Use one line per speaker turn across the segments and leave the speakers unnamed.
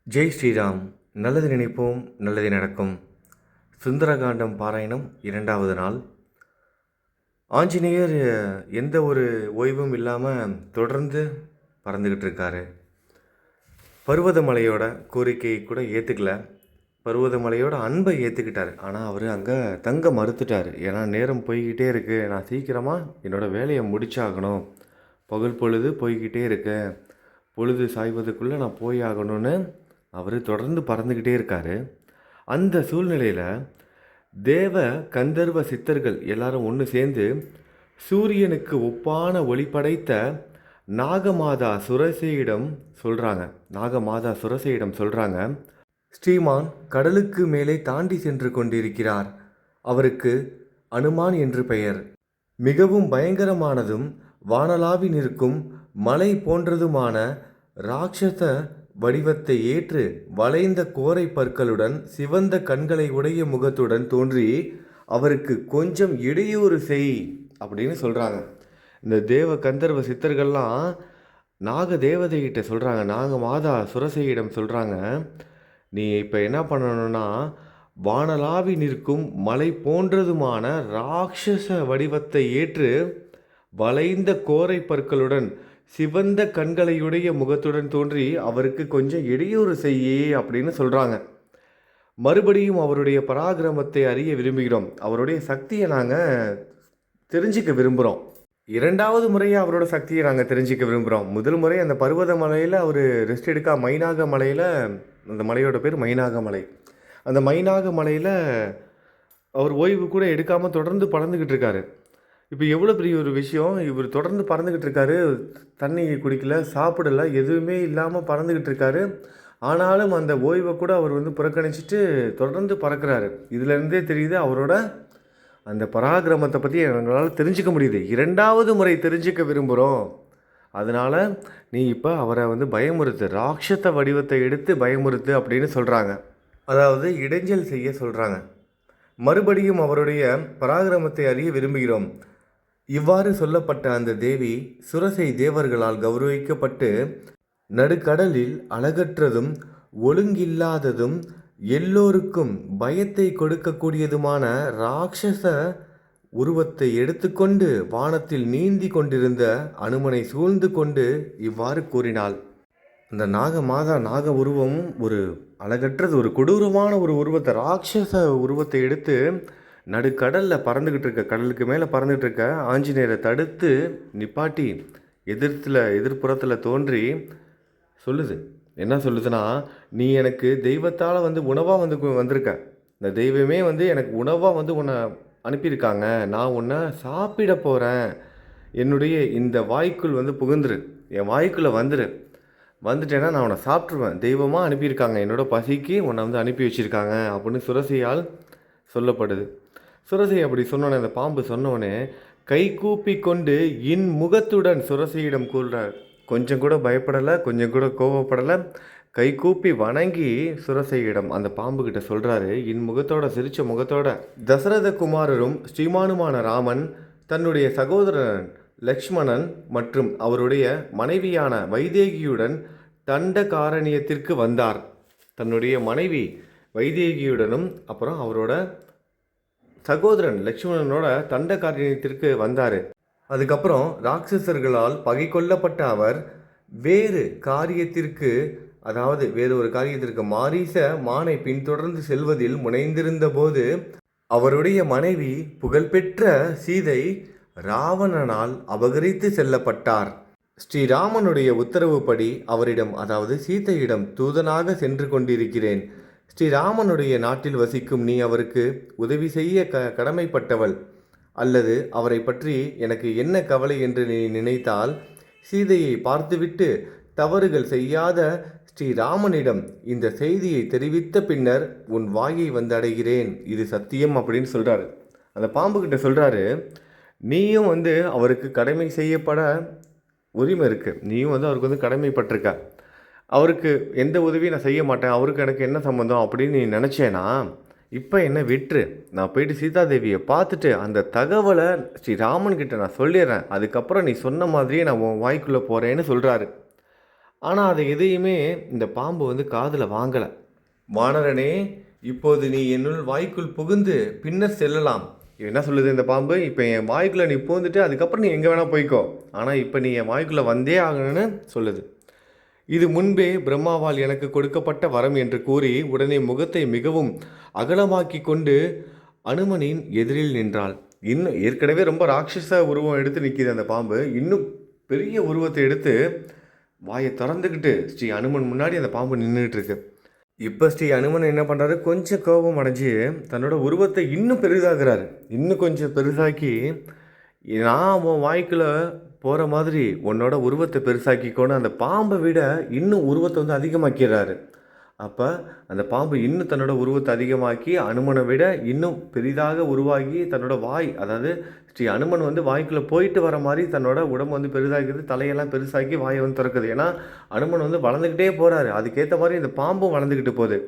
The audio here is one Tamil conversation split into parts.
ஜெய் ஸ்ரீராம். நல்லது நினைப்போம், நல்லது நடக்கும். சுந்தரகாண்டம் பாராயணம் 2வது நாள். ஆஞ்சநேயர் எந்த ஒரு ஓய்வும் இல்லாமல் தொடர்ந்து பறந்துக்கிட்டு இருக்காரு. பர்வதமலையோட கோரிக்கையை கூட ஏற்றுக்கல. பர்வதமலையோட அன்பை ஏற்றுக்கிட்டார். ஆனால் அவர் அங்கே தங்க மறுத்துட்டார். ஏன்னா நேரம் போய்கிட்டே இருக்குது, நான் சீக்கிரமாக என்னோடய வேலையை முடிச்சாகணும், பகல் பொழுது போய்கிட்டே இருக்கேன், பொழுது சாய்வதுக்குள்ளே நான் போய் ஆகணும்னு அவர் தொடர்ந்து பறந்துக்கிட்டே இருக்கார். அந்த சூழ்நிலையில் தேவ கந்தர்வ சித்தர்கள் எல்லாரும் ஒன்று சேர்ந்து சூரியனுக்கு ஒப்பான ஒளி படைத்த நாகமாதா சுரசையிடம் சொல்கிறாங்க, ஸ்ரீமான் கடலுக்கு மேலே தாண்டி சென்று கொண்டிருக்கிறார். அவருக்கு அனுமான் என்று பெயர். மிகவும் பயங்கரமானதும் வானலாவி நிற்கும் மலை போன்றதுமான ராட்சச வடிவத்தை ஏற்று வளைந்த கோரை பற்களுடன் சிவந்த கண்களை உடைய முகத்துடன் தோன்றி அவருக்கு கொஞ்சம் இடையூறு செய் அப்படின்னு சொல்கிறாங்க. இந்த தேவ கந்தர்வ சித்தர்கள்லாம் நாக தேவதைகிட்ட சொல்கிறாங்க, நாக மாதா சுரசையிடம் சொல்கிறாங்க, நீ இப்போ என்ன பண்ணணும்னா வானலாவி நிற்கும் மலை போன்றதுமான ராட்சச வடிவத்தை ஏற்று வளைந்த கோரை பற்களுடன் சிவந்த கண்களையுடைய முகத்துடன் தோன்றி அவருக்கு கொஞ்சம் இடையூறு செய்யே அப்படின்னு சொல்கிறாங்க. மறுபடியும் அவருடைய பராக்கிரமத்தை அறிய விரும்புகிறோம், அவருடைய சக்தியை நாங்கள் தெரிஞ்சிக்க விரும்புகிறோம். 2வது முறையாக அவரோட சக்தியை நாங்கள் தெரிஞ்சிக்க விரும்புகிறோம். முதல் முறை அந்த பர்வத மலையில் அவர் ரெஸ்ட் எடுக்க மைனாக மலையில், அந்த மலையோட பேர் மைனாக மலை, அந்த மைனாக மலையில் அவர் ஓய்வு கூட எடுக்காமல் தொடர்ந்து பறந்துக்கிட்டு இருக்காரு. இப்போ எவ்வளோ பெரிய ஒரு விஷயம், இவர் தொடர்ந்து பறந்துக்கிட்டு இருக்காரு, தண்ணி குடிக்கல, சாப்பிடலை, எதுவுமே இல்லாமல் பறந்துக்கிட்டு இருக்காரு. ஆனாலும் அந்த ஓய்வை கூட அவர் புறக்கணிச்சிட்டு தொடர்ந்து பறக்கிறாரு. இதுலேருந்தே தெரியுது அவரோட அந்த பராக்கிரமத்தை பற்றி எங்களால் தெரிஞ்சிக்க முடியுது. 2வது முறை தெரிஞ்சிக்க விரும்புகிறோம். அதனால் நீ இப்போ அவரை பயமுறுத்து, ராட்சச வடிவத்தை எடுத்து பயமுறுத்து அப்படின்னு சொல்கிறாங்க. அதாவது இடைஞ்சல் செய்ய சொல்கிறாங்க. மறுபடியும் அவருடைய பராக்கிரமத்தை அறிய விரும்புகிறோம். இவ்வாறு சொல்லப்பட்ட அந்த தேவி சுரசை தேவர்களால் கௌரவிக்கப்பட்டு நடுக்கடலில் அழகற்றதும் ஒழுங்கில்லாததும் எல்லோருக்கும் பயத்தை கொடுக்கக்கூடியதுமான ராட்சச உருவத்தை எடுத்துக்கொண்டு வானத்தில் நீந்தி கொண்டிருந்த அனுமனை சூழ்ந்து கொண்டு இவ்வாறு கூறினாள். அந்த நாக உருவம் ஒரு அழகற்றது, ஒரு கொடூரமான ஒரு உருவத்தை, ராட்சச உருவத்தை எடுத்து நடுக்கடலில் பறந்துக்கிட்டு இருக்க, கடலுக்கு மேலே பறந்துக்கிட்டு இருக்க ஆஞ்சநேயரை தடுத்து நிப்பாட்டி எதிர்ப்புறத்தில் தோன்றி சொல்லுது. என்ன சொல்லுதுன்னா, நீ எனக்கு தெய்வத்தால் உணவாக வந்திருக்க, இந்த தெய்வமே எனக்கு உணவாக உன்னை அனுப்பியிருக்காங்க, நான் உன்னை சாப்பிட போகிறேன், என்னுடைய இந்த வாய்க்குள் புகுந்துரு, என் வாய்க்குள்ளே வந்துட்டேன்னா நான் உன்னை சாப்பிட்ருவேன், தெய்வமாக அனுப்பியிருக்காங்க, என்னோட பசிக்கு உன்னை அனுப்பி வச்சுருக்காங்க அப்படின்னு சுரசையால் சொல்லப்படுது. சுரசை அப்படி சொன்னோன்னே, அந்த பாம்பு சொன்னோடனே கை கூப்பி கொண்டு முகத்துடன் சுரசையிடம் கூறுறார். கொஞ்சம் கூட பயப்படலை, கொஞ்சம் கூட கோபப்படலை, கை கூப்பி வணங்கி சுரசையிடம் அந்த பாம்புக்கிட்ட சொல்கிறாரு, முகத்தோட சிரித்த முகத்தோட, தசரத குமாரரும் ஸ்ரீமானுமான ராமன் தன்னுடைய சகோதரன் லக்ஷ்மணன் மற்றும் அவருடைய மனைவியான வைதேகியுடன் தண்டகாரண்யத்திற்கு வந்தார். தன்னுடைய மனைவி வைதேகியுடனும் அப்புறம் அவரோட சகோதரன் லக்ஷ்மணனோட தண்டகாரண்யத்திற்கு வந்தார். அதுக்கப்புறம் ராட்சசர்களால் பகை கொள்ளப்பட்ட அவர் வேறு ஒரு காரியத்திற்கு மாரீச மானை பின்தொடர்ந்து செல்வதில் முனைந்திருந்த போது அவருடைய மனைவி புகழ்பெற்ற சீதை ராவணனால் அபகரித்து செல்லப்பட்டார். ஸ்ரீராமனுடைய உத்தரவுப்படி அவரிடம், அதாவது சீதையிடம் தூதனாக சென்று கொண்டிருக்கிறேன். ஸ்ரீராமனுடைய நாட்டில் வசிக்கும் நீ அவருக்கு உதவி செய்ய கடமைப்பட்டவள். அல்லது அவரை பற்றி எனக்கு என்ன கவலை என்று நீ நினைத்தால் சீதையை பார்த்துவிட்டு தவறுகள் செய்யாத ஸ்ரீராமனிடம் இந்த செய்தியை தெரிவித்த பின்னர் உன் வாயை அடைகிறேன், இது சத்தியம் அப்படின்னு சொல்கிறாரு. அந்த பாம்புக்கிட்ட சொல்கிறாரு, நீயும் அவருக்கு கடமை செய்யப்பட உரிமை இருக்குது, நீயும் அவருக்கு கடமைப்பட்டிருக்க, அவருக்கு எந்த உதவியும் நான் செய்ய மாட்டேன், அவருக்கு எனக்கு என்ன சம்மந்தம் அப்படின்னு நீ நினச்சேனா இப்போ என்ன விட்டுரு, நான் போயிட்டு சீதாதேவியை பார்த்துட்டு அந்த தகவலை ஸ்ரீராமன்கிட்ட நான் சொல்லிடுறேன், அதுக்கப்புறம் நீ சொன்ன மாதிரியே நான் உன் வாய்க்குள்ளே போகிறேன்னு சொல்கிறாரு. ஆனால் அதை எதையுமே இந்த பாம்பு வந்து காதில் வாங்கலை. வானரனே, இப்போது நீ என்னுள் வாய்க்குள் புகுந்து பின்னர் செல்லலாம். என்ன சொல்லுது இந்த பாம்பு? இப்போ என் வாய்க்குள்ளே நீ பூந்துட்டு அதுக்கப்புறம் நீ எங்கே வேணால் போய்க்கோ, ஆனால் இப்போ நீ என் வாய்க்குள்ளே வந்தே ஆகணும்னு சொல்லுது. இது முன்பே பிரம்மாவால் எனக்கு கொடுக்கப்பட்ட வரம் என்று கூறி உடனே முகத்தை மிகவும் அகலமாக்கி கொண்டு அனுமனின் எதிரில் நின்றாள். இன்னும் ஏற்கனவே ரொம்ப ராட்சச உருவம் எடுத்து நிற்கிது அந்த பாம்பு. இன்னும் பெரிய உருவத்தை எடுத்து வாயை திறந்துக்கிட்டு ஸ்ரீ அனுமன் முன்னாடி அந்த பாம்பு நின்றுட்டு இருக்கு. இப்போ ஸ்ரீ அனுமன் என்ன பண்ணுறாரு, கொஞ்சம் கோபம் அடைஞ்சு தன்னோட உருவத்தை இன்னும் பெரிதாகிறாரு. இன்னும் கொஞ்சம் பெருசாக்கி, நான் உன் வாய்க்குள்ளே போகிற மாதிரி உன்னோட உருவத்தை பெருசாக்கிக்கோன்னு அந்த பாம்பை விட இன்னும் உருவத்தை வந்து அதிகமாக்கிறாரு. அப்போ அந்த பாம்பு இன்னும் தன்னோட உருவத்தை அதிகமாக்கி அனுமனை விட இன்னும் பெரிதாக உருவாகி தன்னோட வாய், அதாவது ஸ்ரீ அனுமன் வந்து வாய்க்குள்ளே போயிட்டு வர மாதிரி தன்னோட உடம்பு வந்து பெரிதாகிறது, தலையெல்லாம் பெருசாக்கி வாயை வந்து திறக்குது. ஏன்னா அனுமன் வந்து வளர்ந்துக்கிட்டே போகிறாரு, அதுக்கேற்ற மாதிரி இந்த பாம்பும் வளர்ந்துக்கிட்டு போகுது.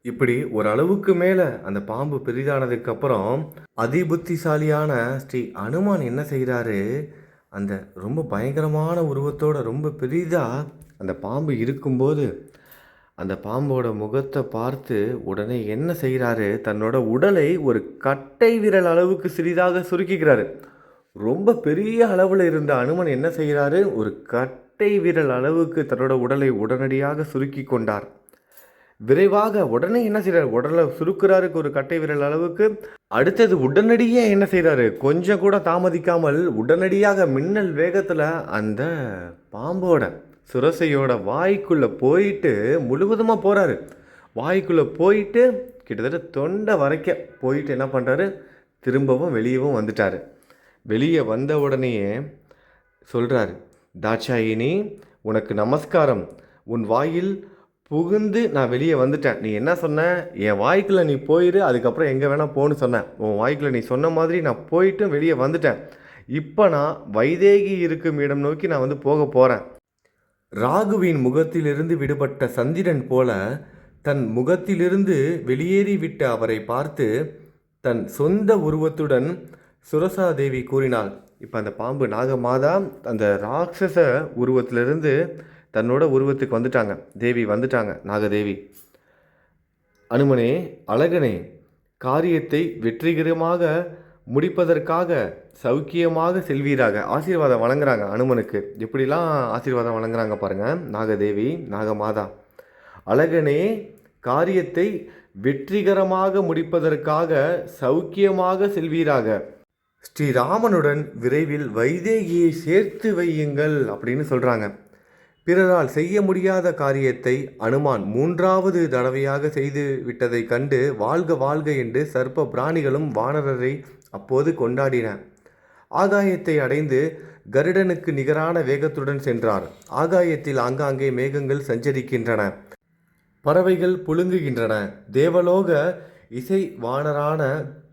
இப்படி ஒரு அளவுக்கு மேலே அந்த பாம்பு பெரிதானதுக்கப்புறம் அதிபுத்திசாலியான ஸ்ரீ அனுமான் என்ன செய்கிறாரு, அந்த ரொம்ப பயங்கரமான உருவத்தோட ரொம்ப பெரிதாக அந்த பாம்பு இருக்கும்போது அந்த பாம்போட முகத்தை பார்த்து உடனே என்ன செய்கிறாரு, தன்னோட உடலை ஒரு கட்டை விரல் அளவுக்கு சிறிதாக சுருக்கிக்கிறாரு. ரொம்ப பெரிய அளவில் இருந்த அனுமன் என்ன செய்கிறாரு, ஒரு கட்டை விரல் அளவுக்கு தன்னோட உடலை உடனடியாக சுருக்கி கொண்டார். விரைவாக உடனே என்ன செய்கிறார், உடலை சுருக்கிறாருக்கு ஒரு கட்டை விரல் அளவுக்கு. அடுத்தது உடனடியாக என்ன செய்கிறாரு, கொஞ்சம் கூட தாமதிக்காமல் உடனடியாக மின்னல் வேகத்தில் அந்த பாம்போட சுரசையோட வாய்க்குள்ளே போயிட்டு முழுவதுமாக போகிறாரு. வாய்க்குள்ளே போயிட்டு கிட்டத்தட்ட தொண்டை வரைக்க போயிட்டு என்ன பண்ணுறாரு, திரும்பவும் வெளியவும் வந்துட்டார். வெளியே வந்த உடனேயே சொல்கிறாரு, தாட்சாயினி உனக்கு நமஸ்காரம், உன் வாயில் புகுந்து நான் வெளியே வந்துட்டேன். நீ என்ன சொன்ன, என் வாய்க்குள்ளே நீ போயிரு, அதுக்கப்புறம் எங்கே வேணால் போன்னு சொன்னேன். உன் வாய்க்குள்ளே நீ சொன்ன மாதிரி நான் போயிட்டு வெளியே வந்துட்டேன். இப்போ நான் வைதேகி இருக்கும் இடம் நோக்கி நான் வந்து போக போகிறேன். ராகுவின் முகத்திலிருந்து விடுபட்ட சந்திரன் போல தன் முகத்திலிருந்து வெளியேறிவிட்ட அவரை பார்த்து தன் சொந்த உருவத்துடன் சுரசாதேவி கூறினாள். இப்போ அந்த பாம்பு நாகமாதா அந்த ராட்சச உருவத்திலிருந்து தன்னோட உருவத்துக்கு வந்துட்டாங்க. தேவி வந்துட்டாங்க, நாகதேவி. அனுமனே, அழகனே, காரியத்தை வெற்றிகரமாக முடிப்பதற்காக சௌக்கியமாக செல்வீராக. ஆசீர்வாதம் வழங்குறாங்க அனுமனுக்கு. எப்படிலாம் ஆசீர்வாதம் வழங்குறாங்க பாருங்கள் நாகதேவி, நாகமாதா. அழகனே, காரியத்தை வெற்றிகரமாக முடிப்பதற்காக சௌக்கியமாக செல்வீராக. ஸ்ரீராமனுடன் விரைவில் வைதேகியை சேர்த்து வையுங்கள் அப்படின்னு சொல்கிறாங்க. பிறரால் செய்ய முடியாத காரியத்தை அனுமான் 3வது தடவையாக செய்து விட்டதை கண்டு வாழ்க வாழ்க என்று சர்ப்ப பிராணிகளும் வானரரை அப்போது கொண்டாடின. ஆகாயத்தை அடைந்து கருடனுக்கு நிகரான வேகத்துடன் சென்றார். ஆகாயத்தில் ஆங்காங்கே மேகங்கள் சஞ்சரிக்கின்றன, பறவைகள் புழுங்குகின்றன. தேவலோக இசை வானரான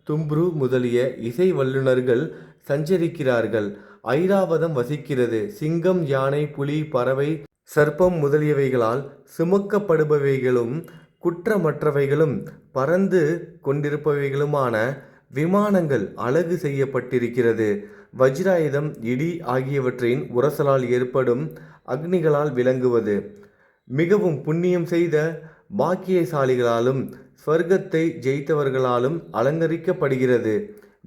தும்ப்ரு முதலிய இசை வல்லுநர்கள் சஞ்சரிக்கிறார்கள். ஐராவதம் வசிக்கிறது. சிங்கம், யானை, புலி, பறவை, சர்ப்பம் முதலியவைகளால் சுமக்கப்படுபவைகளும் குற்றமற்றவைகளும் பறந்து கொண்டிருப்பவைகளுமான விமானங்கள் அழகு செய்யப்பட்டிருக்கிறது. வஜ்ராயுதம், இடி ஆகியவற்றின் உரசலால் ஏற்படும் அக்னிகளால் விளங்குவது மிகவும் புண்ணியம் செய்த பாக்கியசாலிகளாலும் ஸ்வர்க்கத்தை ஜெயித்தவர்களாலும் அலங்கரிக்கப்படுகிறது.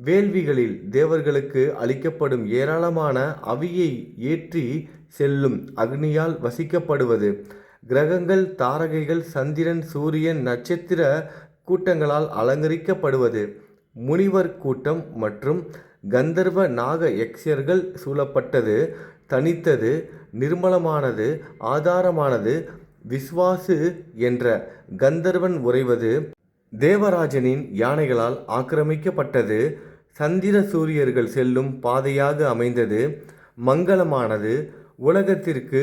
வேள்விகளில் தேவர்களுக்கு அளிக்கப்படும் ஏராளமான அவியை ஏற்றி செல்லும் அக்னியால் வசிக்கப்படுவது. கிரகங்கள், தாரகைகள், சந்திரன், சூரியன், நட்சத்திர கூட்டங்களால் அலங்கரிக்கப்படுவது. முனிவர் கூட்டம் மற்றும் கந்தர்வ நாக யக்ஷர்கள் சூழப்பட்டது. தனித்தது, நிர்மலமானது, ஆதாரமானது, விஸ்வாசு என்ற கந்தர்வன் உறைவது. தேவராஜனின் யானைகளால் ஆக்கிரமிக்கப்பட்டது. சந்திர சூரியர்கள் செல்லும் பாதையாக அமைந்தது. மங்களமானது. உலகத்திற்கு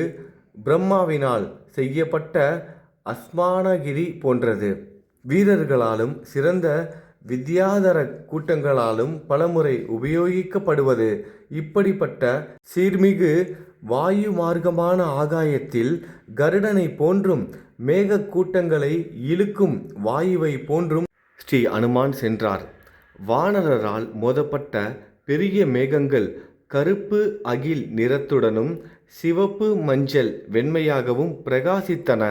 பிரம்மாவினால் செய்யப்பட்ட அஸ்மானகிரி போன்றது. வீரர்களாலும் சிறந்த வித்யாதர கூட்டங்களாலும் பலமுறை உபயோகிக்கப்படுவது. இப்படிப்பட்ட சீர்மிகு வாயு மார்க்கமான ஆகாயத்தில் கருடனை போன்றும் மேக கூட்டங்களை இழுக்கும் வாயுவை போன்றும் ஸ்ரீ அனுமான் சென்றார். வானரரால் மோதப்பட்ட பெரிய மேகங்கள் கருப்பு அகில் நிறத்துடனும் சிவப்பு, மஞ்சள், வெண்மையாகவும் பிரகாசித்தன.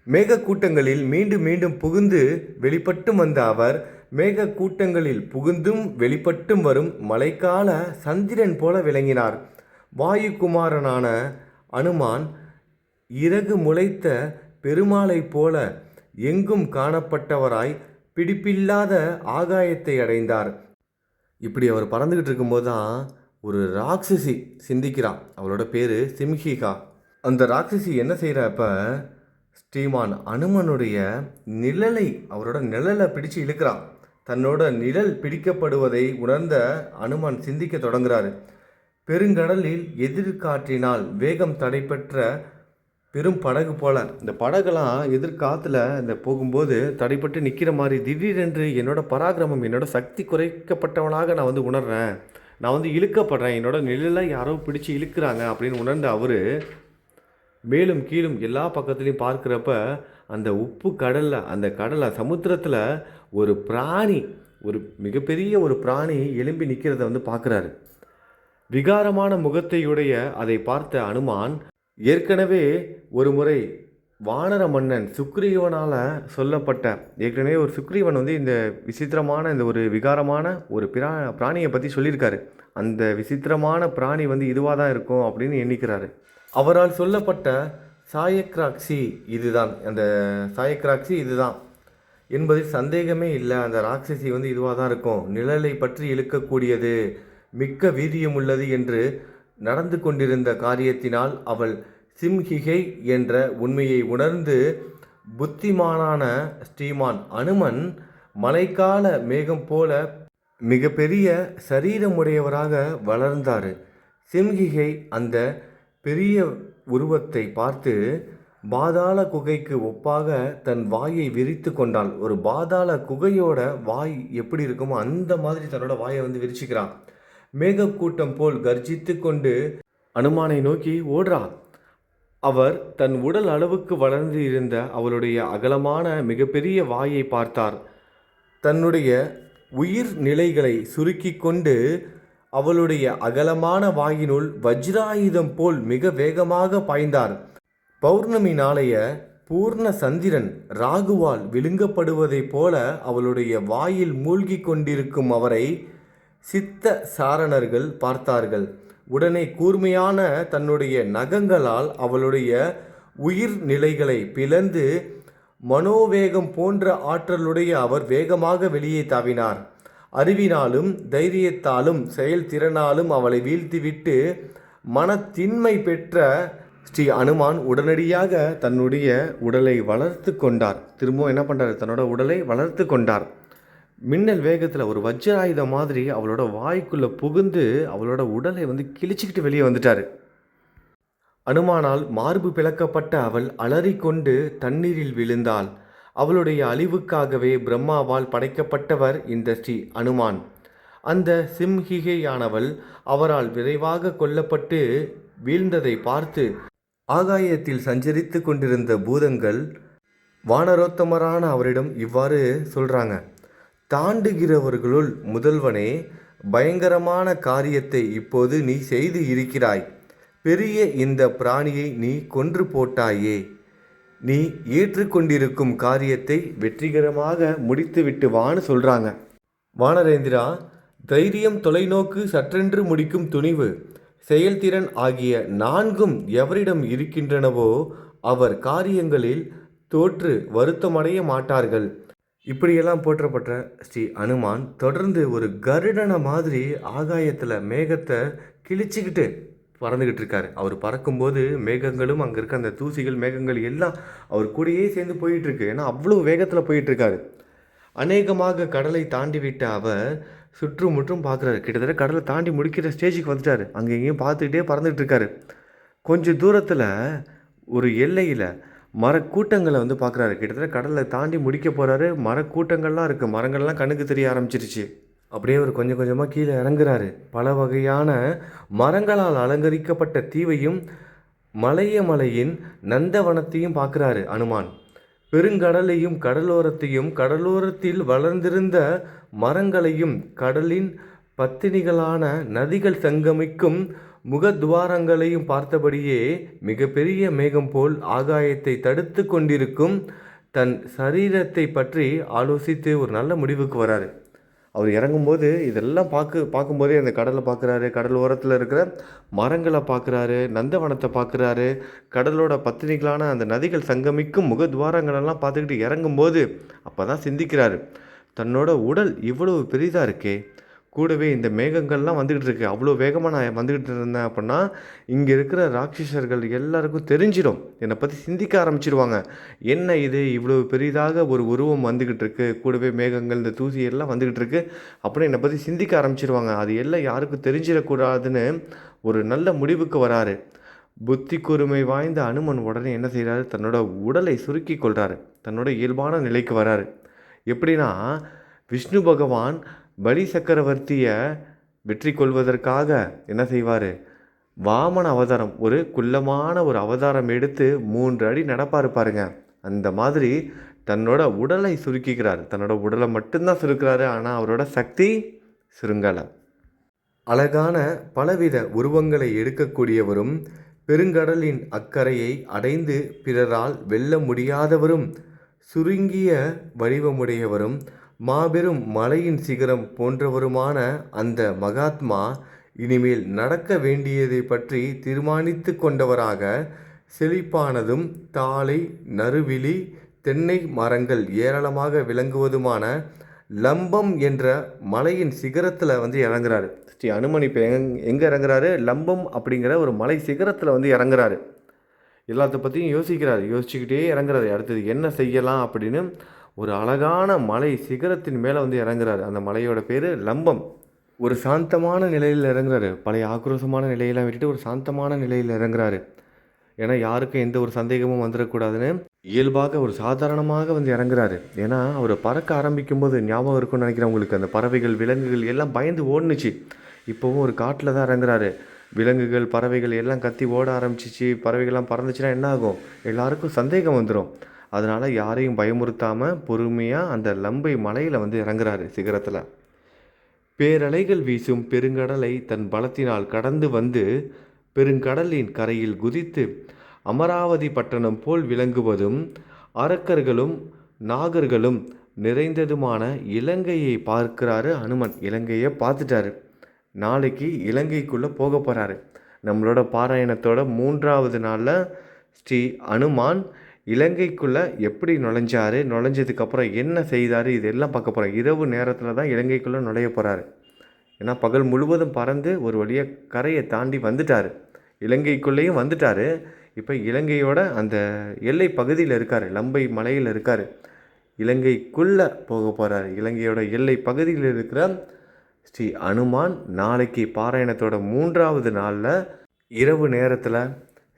மேகக்கூட்டங்களில் மீண்டும் மீண்டும் புகுந்து வெளிப்பட்டும் வந்த அவர் மேகக்கூட்டங்களில் புகுந்தும் வெளிப்பட்டும் வரும் மழைக்கால சந்திரன் போல விளங்கினார். வாயுகுமாரனான அனுமான் இறகு முளைத்த பெருமாளைப் போல எங்கும் காணப்பட்டவராய் பிடிப்பில்லாத ஆகாயத்தை அடைந்தார். இப்படி அவர் பறந்துக்கிட்டு இருக்கும்போது தான் ஒரு ராட்சசி சிந்திக்கிறான். அவளோட பேர் சிம்ஹிகா. அந்த ராட்சசி என்ன செய்கிறப்ப ஸ்ரீமான் அனுமனுடைய அவரோட நிழலை பிடிச்சு இழுக்கிறான். தன்னோட நிழல் பிடிக்கப்படுவதை உணர்ந்த அனுமன் சிந்திக்க தொடங்குறாரு. பெருங்கடலில் எதிர்காற்றினால் வேகம் தடைபெற்ற பெரும் படகு போல இந்த படகுலாம் எதிர்காற்றுல இந்த போகும்போது தடைப்பட்டு நிற்கிற மாதிரி திடீரென்று என்னோட பராக்கிரமம், என்னோட சக்தி குறைக்கப்பட்டவனாக நான் உணர்றேன். நான் இழுக்கப்படுறேன், என்னோட நிழலை யாரோ பிடிச்சி இழுக்கிறாங்க அப்படின்னு உணர்ந்த அவர் மேலும் கீழும் எல்லா பக்கத்துலேயும் பார்க்குறப்ப அந்த உப்பு கடலில், அந்த கடலில் சமுத்திரத்தில் ஒரு பிராணி, ஒரு மிகப்பெரிய ஒரு பிராணி எழும்பி நிற்கிறத பார்க்குறாரு. விகாரமான முகத்தையுடைய அதை பார்த்த அனுமான் ஏற்கனவே ஒரு முறை வானர மன்னன் சுக்ரீவனால் சொல்லப்பட்ட ஏற்கனவே ஒரு சுக்ரீவன் இந்த விசித்திரமான இந்த ஒரு விகாரமான ஒரு பிராணியை பற்றி சொல்லியிருக்காரு. அந்த விசித்திரமான பிராணி இதுவாக தான் இருக்கும் அப்படின்னு எண்ணிக்கிறாரு. அவரால் சொல்லப்பட்ட சாயக்ராக்சி இதுதான், அந்த சாயக்ராக்சி இதுதான் என்பதில் சந்தேகமே இல்லை. அந்த ராட்சசி இதுவாக தான் இருக்கும், நிழலை பற்றி இழுக்கக்கூடியது, மிக்க வீரியமுள்ளது என்று நடந்து கொண்டிருந்த காரியத்தினால் அவள் சிம்ஹிகை என்ற உண்மையை உணர்ந்து புத்திமானான ஸ்ரீமான் அனுமன் மழைக்கால மேகம் போல மிகப்பெரிய சரீரமுடையவராக வளர்ந்தார். சிம்ஹிகை அந்த பெரிய உருவத்தை பார்த்து பாதாள குகைக்கு ஒப்பாக தன் வாயை விரித்து கொண்டாள். ஒரு பாதாள குகையோட வாய் எப்படி இருக்குமோ அந்த மாதிரி தன்னோட வாயை விரிச்சுக்கிறான். மேகக்கூட்டம் போல் கர்ஜித்து கொண்டு அனுமானை நோக்கி ஓடுறான். அவர் தன் உடல் அளவுக்கு வளர்ந்து இருந்த அவளுடைய அகலமான மிகப்பெரிய வாயை பார்த்தார். தன்னுடைய உயிர் நிலைகளை சுருக்கி கொண்டு அவளுடைய அகலமான வாயினுள் வஜ்ராயுதம் போல் மிக வேகமாக பாய்ந்தார். பௌர்ணமி நாளைய பூர்ண சந்திரன் ராகுவால் விழுங்கப்படுவதைப் போல அவளுடைய வாயில் மூழ்கி கொண்டிருக்கும் அவரை சித்த சாரணர்கள் பார்த்தார்கள். உடனே கூர்மையான தன்னுடைய நகங்களால் அவளுடைய உயிர் நிலைகளை பிளந்து மனோவேகம் போன்ற ஆற்றலுடைய அவர் வேகமாக வெளியே தாவினார். அறிவினாலும் தைரியத்தாலும் செயல்திறனாலும் அவளை வீழ்த்திவிட்டு மனத்தின்மை பெற்ற ஸ்ரீ அனுமான் உடனடியாக தன்னுடைய உடலை வளர்த்து கொண்டார். திரும்பவும் என்ன பண்ணுறாரு, தன்னோட உடலை வளர்த்து கொண்டார். மின்னல் வேகத்தில் ஒரு வஜ்ராயுதம் மாதிரி அவளோட வாய்க்குள்ளே புகுந்து அவளோட உடலை கிழிச்சிக்கிட்டு வெளியே வந்துட்டார். அனுமானால் மார்பு பிளக்கப்பட்ட அவள் அலறிக்கொண்டு தண்ணீரில் விழுந்தாள். அவளுடைய அழிவுக்காகவே பிரம்மாவால் படைக்கப்பட்டவர் இந்த ஸ்ரீ அனுமான். அந்த சிம்ஹிகையானவள் அவரால் விரைவாக கொல்லப்பட்டு வீழ்ந்ததை பார்த்து ஆகாயத்தில் சஞ்சரித்து கொண்டிருந்த பூதங்கள் வானரோத்தமரான அவரிடம் இவ்வாறு சொல்கிறாங்க: தாண்டுகிறவர்களுள் முதல்வனே, பயங்கரமான காரியத்தை இப்போது நீ செய்து இருக்கிறாய். பெரிய இந்த பிராணியை நீ கொன்று போட்டாயே. நீ ஏற்றுக்கொண்டிருக்கும் காரியத்தை வெற்றிகரமாக முடித்துவிட்டு வான்னு சொல்கிறாங்க. வானரேந்திரா, தைரியம், தொலைநோக்கு, சற்றென்று முடிக்கும் துணிவு, செயல்திறன் ஆகிய நான்கும் எவரிடம் இருக்கின்றனவோ அவர் காரியங்களில் தோற்று வருத்தமடைய மாட்டார்கள். இப்படியெல்லாம் போற்றப்பட்ட ஸ்ரீ அனுமான் தொடர்ந்து ஒரு கருடனை மாதிரி ஆகாயத்தில் மேகத்தை கிழிச்சிக்கிட்டு பறந்துக்கிட்டு இருக்காரு. அவர் பறக்கும்போது மேகங்களும் அங்கே இருக்க அந்த தூசிகள் மேகங்கள் எல்லாம் அவர் கூடயே சேர்ந்து போயிட்டுருக்கு. ஏன்னா அவ்வளோ வேகத்தில் போயிட்டுருக்காரு. அநேகமாக கடலை தாண்டி விட்ட அவர் சுற்றுமுற்றும் பார்க்குறாரு. கிட்டத்தட்ட கடலை தாண்டி முடிக்கிற ஸ்டேஜுக்கு வந்துட்டார். அங்கே எங்கேயும் பார்த்துக்கிட்டே பறந்துகிட்டு இருக்காரு. கொஞ்சம் தூரத்தில் ஒரு எல்லையில் மரக்கூட்டங்களை பார்க்குறாரு. கிட்டத்தட்ட கடலை தாண்டி முடிக்க போகிறாரு. மரக்கூட்டங்கள்லாம் இருக்குது. மரங்கள்லாம் கண்ணுக்கு தெரிய ஆரம்பிச்சிருச்சு. அப்படியே அவர் கொஞ்சம் கொஞ்சமாக கீழே இறங்குறாரு. பல வகையான மரங்களால் அலங்கரிக்கப்பட்ட தீவையும் மலையின் நந்தவனத்தையும் பார்க்குறாரு அனுமான். பெருங்கடலையும் கடலோரத்தையும் கடலோரத்தில் வளர்ந்திருந்த மரங்களையும் கடலின் பத்தினிகளான நதிகள் சங்கமிக்கும் முகத்துவாரங்களையும் பார்த்தபடியே மிகப்பெரிய மேகம் போல் ஆகாயத்தை தடுத்து கொண்டிருக்கும் தன் சரீரத்தை பற்றி ஆலோசித்து ஒரு நல்ல முடிவுக்கு வராரு. அவர் இறங்கும்போது இதெல்லாம் பார்க்கும்போதே அந்த கடலை பார்க்குறாரு, கடல் ஓரத்தில் இருக்கிற மரங்களை பார்க்குறாரு, நந்தவனத்தை பார்க்குறாரு, கடலோட பத்தினிகளான அந்த நதிகள் சங்கமிக்கும் முகத்வாரங்களெல்லாம் பார்த்துக்கிட்டு இறங்கும்போது அப்போ தான் சிந்திக்கிறாரு, தன்னோட உடல் இவ்வளவு பெரிதாக இருக்கே, கூடவே இந்த மேகங்கள்லாம் வந்துக்கிட்டு இருக்கு, அவ்வளோ வேகமாக நான் வந்துக்கிட்டு இருந்தேன் அப்படின்னா இங்கே இருக்கிற ராட்சசர்கள் எல்லாருக்கும் தெரிஞ்சிடும், என்னை பற்றி சிந்திக்க ஆரம்பிச்சிடுவாங்க, என்ன இது இவ்வளோ பெரிதாக ஒரு உருவம் வந்துக்கிட்டு இருக்கு, கூடவே மேகங்கள் இந்த தூசி எல்லாம் வந்துக்கிட்டு இருக்கு அப்படின்னு என்னை பற்றி சிந்திக்க ஆரம்பிச்சிடுவாங்க, அது எல்லாம் யாருக்கும் தெரிஞ்சிடக்கூடாதுன்னு ஒரு நல்ல முடிவுக்கு வராரு. புத்தி கூர்மை வாய்ந்த அனுமன் உடனே என்ன செய்கிறாரு, தன்னோட உடலை சுருக்கி கொள்கிறாரு, தன்னோட இயல்பான நிலைக்கு வராரு. எப்படின்னா விஷ்ணு பகவான் பலி சக்கரவர்த்தியை வெற்றி கொள்வதற்காக என்ன செய்வார், வாமன அவதாரம், ஒரு குள்ளமான ஒரு அவதாரம் எடுத்து 3 அடி நடப்பார் பாருங்க, அந்த மாதிரி தன்னோட உடலை சுருக்கிக்கிறார். தன்னோட உடலை மட்டும்தான் சுருக்கிறாரு, ஆனால் அவரோட சக்தி சுருங்கலை. அழகான பலவித உருவங்களை எடுக்கக்கூடியவரும், பெருங்கடலின் அக்கறையை அடைந்து பிறரால் வெல்ல முடியாதவரும், சுருங்கிய வடிவமுடையவரும், மாபெரும் மலையின் சிகரம் போன்றவருமான அந்த மகாத்மா இனிமேல் நடக்க வேண்டியதை பற்றி தீர்மானித்து கொண்டவராக, செழிப்பானதும் தாழை நறுவிழி தென்னை மரங்கள் ஏராளமாக விளங்குவதுமான லம்பம் என்ற மலையின் சிகரத்தில் இறங்குறாரு. ஸ்ரீ அனுமன் இப்போ எங்கே இறங்குறாரு, லம்பம் அப்படிங்கிற ஒரு மலை சிகரத்தில் இறங்குறாரு. எல்லாத்த பற்றியும் யோசிக்கிறாரு, யோசிச்சுக்கிட்டே இறங்குறாரு. அடுத்தது என்ன செய்யலாம் அப்படின்னு ஒரு அழகான மலை சிகரத்தின் மேலே இறங்குறாரு. அந்த மலையோட பேர் லம்பம். ஒரு சாந்தமான நிலையில் இறங்குறாரு. பழைய ஆக்ரோஷமான நிலையெல்லாம் விட்டுட்டு ஒரு சாந்தமான நிலையில் இறங்குறாரு. ஏன்னா யாருக்கும் எந்த ஒரு சந்தேகமும் வந்துடக்கூடாதுன்னு இயல்பாக ஒரு சாதாரணமாக இறங்குறாரு. ஏன்னா அவர் பறக்க ஆரம்பிக்கும்போது ஞாபகம் இருக்குன்னு நினைக்கிறேன் உங்களுக்கு, அந்த பறவைகள் விலங்குகள் எல்லாம் பயந்து ஓடுனுச்சு. இப்போவும் ஒரு காட்டில் தான் இறங்குறாரு. விலங்குகள் பறவைகள் எல்லாம் கத்தி ஓட ஆரம்பிச்சிச்சு. பறவைகள்லாம் பறந்துச்சுன்னா என்ன ஆகும், எல்லாருக்கும் சந்தேகம் வந்துடும். அதனால் யாரையும் பயமுறுத்தாமல் பொறுமையாக அந்த லம்பை மலையில் இறங்குறாரு சிகரத்தில். பேரலைகள் வீசும் பெருங்கடலை தன் பலத்தினால் கடந்து பெருங்கடலின் கரையில் குதித்து அமராவதி பட்டணம் போல் விளங்குவதும் அரக்கர்களும் நாகர்களும் நிறைந்ததுமான இலங்கையை பார்க்கிறாரு அனுமன். இலங்கையை பார்த்துட்டாரு. நாளைக்கு இலங்கைக்குள்ளே போக போகிறாரு. நம்மளோட பாராயணத்தோட 3வது நாளில் ஸ்ரீ அனுமான் இலங்கைக்குள்ளே எப்படி நுழைஞ்சதுக்கப்புறம் என்ன செய்தார், இதெல்லாம் பார்க்க போகிறோம். இரவு நேரத்தில் தான் இலங்கைக்குள்ளே நுழைய போகிறாரு. ஏன்னா பகல் முழுவதும் பறந்து ஒரு வழியாக கரையை தாண்டி வந்துட்டார், இலங்கைக்குள்ளேயும் வந்துட்டார். இப்போ இலங்கையோட அந்த எல்லை பகுதியில் இருக்கார், லம்பை மலையில் இருக்கார். இலங்கைக்குள்ளே போக போகிறார். இலங்கையோட எல்லை பகுதியில் இருக்கிற ஸ்ரீ அனுமான் நாளைக்கு பாராயணத்தோட 3வது நாளில் இரவு நேரத்தில்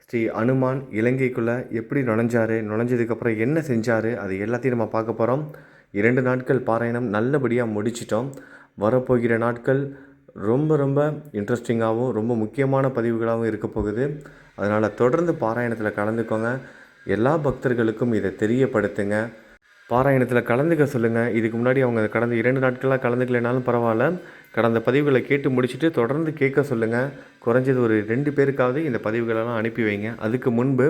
ஸ்ரீ அனுமான் இலங்கைக்குள்ளே எப்படி நுழைஞ்சதுக்கப்புறம் என்ன செஞ்சார், அது எல்லாத்தையும் நம்ம பார்க்க போகிறோம். 2 நாட்கள் பாராயணம் நல்லபடியாக முடிச்சிட்டோம். வரப்போகிற நாட்கள் ரொம்ப ரொம்ப இன்ட்ரெஸ்டிங்காகவும் ரொம்ப முக்கியமான பதிவுகளாகவும் இருக்க போகுது. அதனால் தொடர்ந்து பாராயணத்தில் கலந்துக்கோங்க. எல்லா பக்தர்களுக்கும் இதை தெரியப்படுத்துங்க. பாராயணத்தில் கலந்துக்க சொல்லுங்கள். இதுக்கு முன்னாடி அவங்க கடந்த 2 நாட்களாக கலந்துக்கலைனாலும் பரவாயில்ல, கடந்த பதிவுகளை கேட்டு முடிச்சுட்டு தொடர்ந்து கேட்க சொல்லுங்கள். குறைஞ்சது ஒரு 2 பேருக்காவது இந்த பதிவுகளெல்லாம் அனுப்பி வைங்க. அதுக்கு முன்பு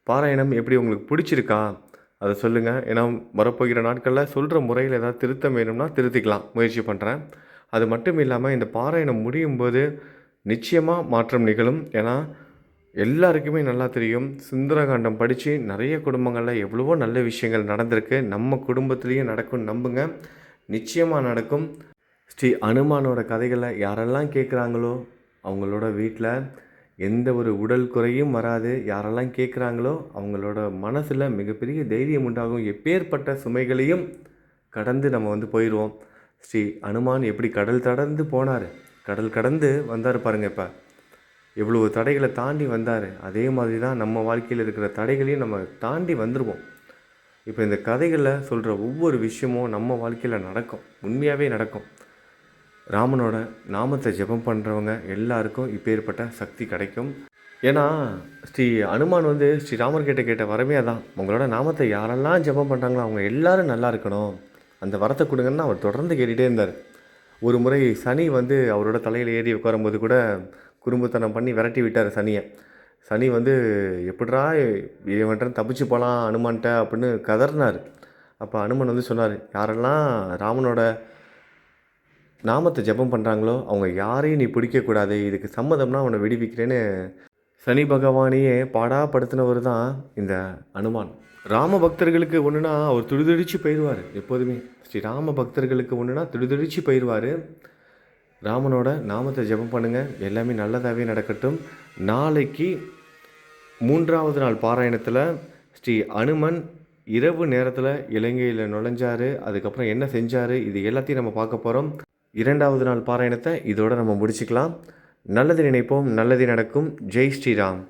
பாராயணம் எப்படி உங்களுக்கு பிடிச்சிருக்கா அதை சொல்லுங்கள். ஏன்னா வரப்போகிற நாட்களில் சொல்கிற முறையில் ஏதாவது திருத்தம் வேணும்னா திருத்திக்கலாம், முயற்சி பண்ணுறேன். அது மட்டும் இல்லாமல் இந்த பாராயணம் முடியும் போது நிச்சயமாக மாற்றம் நிகழும். ஏன்னா எல்லாருக்குமே நல்லா தெரியும், சுந்தரகாண்டம் படித்து நிறைய குடும்பங்களில் எவ்வளவோ நல்ல விஷயங்கள் நடந்திருக்கு. நம்ம குடும்பத்துலேயும் நடக்கும்னு நம்புங்க, நிச்சயமாக நடக்கும். ஸ்ரீ அனுமானோட கதைகளை யாரெல்லாம் கேட்குறாங்களோ அவங்களோட வீட்டில் எந்த ஒரு உடல் குறையும் வராது. யாரெல்லாம் கேட்குறாங்களோ அவங்களோட மனசில் மிகப்பெரிய தைரியம் உண்டாகும். எப்பேற்பட்ட சுமைகளையும் கடந்து நம்ம போயிடுவோம். ஸ்ரீ அனுமான் எப்படி கடல் கடந்து போனார், கடல் கடந்து வந்தார் பாருங்கள். இப்போ எவ்வளவு தடைகளை தாண்டி வந்தார். அதே மாதிரி தான் நம்ம வாழ்க்கையில் இருக்கிற தடைகளையும் நம்ம தாண்டி வந்துடுவோம். இப்போ இந்த கதைகளில் சொல்கிற ஒவ்வொரு விஷயமும் நம்ம வாழ்க்கையில் நடக்கும், உண்மையாகவே நடக்கும். ராமனோட நாமத்தை ஜெபம் பண்ணுறவங்க எல்லாருக்கும் இப்பேற்பட்ட சக்தி கிடைக்கும். ஏன்னா ஸ்ரீ அனுமான் ஸ்ரீராமர் கேட்ட வரமே அதான், உங்களோட நாமத்தை யாரெல்லாம் ஜெபம் பண்ணுறாங்களோ அவங்க எல்லாரும் நல்லா இருக்கணும், அந்த வரத்தை கொடுங்கன்னு அவர் தொடர்ந்து கேட்டுகிட்டே இருந்தார். ஒரு முறை சனி அவரோட தலையில் ஏறி உட்காரும்போது கூட குறும்புத்தனம் பண்ணி விரட்டி விட்டார் சனியை. சனி வந்து எப்படிரா இவன்ட்ட தப்பிச்சு போகலாம் அனுமான்ட்ட அப்படின்னு கதறினார். அப்போ அனுமன் வந்து சொன்னார், யாரெல்லாம் ராமனோட நாமத்தை ஜெபம் பண்ணுறாங்களோ அவங்க யாரையும் நீ பிடிக்கக்கூடாது, இதுக்கு சம்மதம்னா அவனை விடுவிக்கிறேன்னு சனி பகவானையே பாடாப்படுத்தினவர் தான் இந்த அனுமான். ராம பக்தர்களுக்கு ஒன்றுனா அவர் துடிதுடிச்சு போயிடுவார். எப்போதுமே ஸ்ரீ ராம பக்தர்களுக்கு ஒன்றுனா துடிதுடிச்சு போயிடுவார். ராமனோட நாமத்தை ஜெபம் பண்ணுங்கள், எல்லாமே நல்லதாகவே நடக்கட்டும். நாளைக்கு 3வது நாள் பாராயணத்தில் ஸ்ரீ அனுமன் இரவு நேரத்தில் இலங்கையில் நுழைஞ்சார், அதுக்கப்புறம் என்ன செஞ்சார், இது எல்லாத்தையும் நம்ம பார்க்க போகிறோம். 2வது நாள் பாராயணத்தை இதோடு நம்ம முடிச்சுக்கலாம். நல்லது நினைப்போம், நல்லது நடக்கும். ஜெய் ஸ்ரீராம்.